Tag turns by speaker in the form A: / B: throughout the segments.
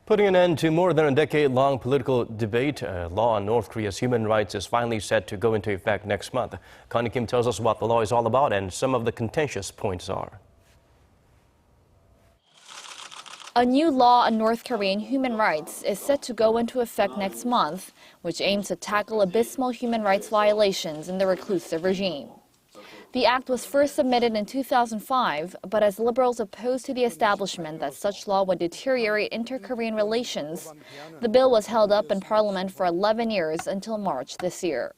A: Putting an end to more than a decade-long political debate, a law on North Korea's human rights is finally set to go into effect next month. Connie Kim tells us what the law is all about and some of the contentious points are.
B: A new law on North Korean human rights is set to go into effect next month, which aims to tackle abysmal human rights violations in the reclusive regime. The act was first submitted in 2005, but as liberals opposed to the establishment that such law would deteriorate inter-Korean relations, the bill was held up in parliament for 11 years until March this year.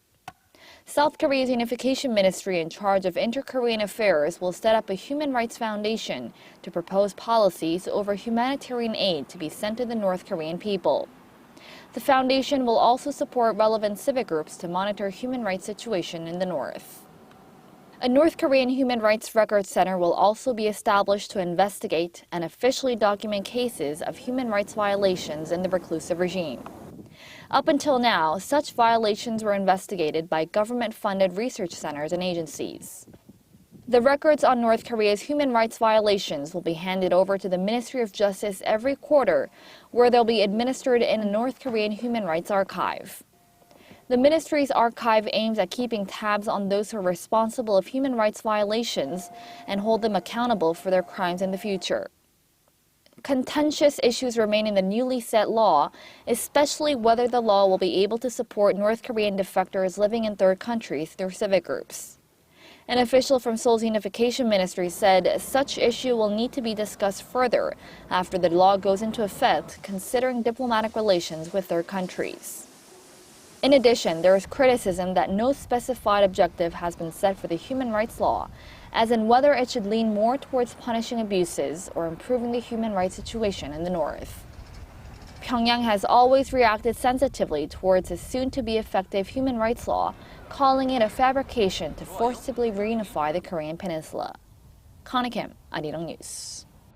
B: South Korea's unification ministry in charge of inter-Korean affairs will set up a human rights foundation to propose policies over humanitarian aid to be sent to the North Korean people. The foundation will also support relevant civic groups to monitor human rights situation in the North. A North Korean Human Rights Records Center will also be established to investigate and officially document cases of human rights violations in the reclusive regime. Up until now, such violations were investigated by government-funded research centers and agencies. The records on North Korea's human rights violations will be handed over to the Ministry of Justice every quarter, where they'll be administered in a North Korean human rights archive. The ministry's archive aims at keeping tabs on those who are responsible of human rights violations and hold them accountable for their crimes in the future. Contentious issues remain in the newly set law, especially whether the law will be able to support North Korean defectors living in third countries through civic groups. An official from Seoul's unification ministry said such issue will need to be discussed further after the law goes into effect, considering diplomatic relations with third countries. In addition, there is criticism that no specified objective has been set for the human rights law, as in whether it should lean more towards punishing abuses or improving the human rights situation in the North. Pyongyang has always reacted sensitively towards a soon-to-be effective human rights law, calling it a fabrication to forcibly reunify the Korean peninsula. Connie Kim, Arirang News.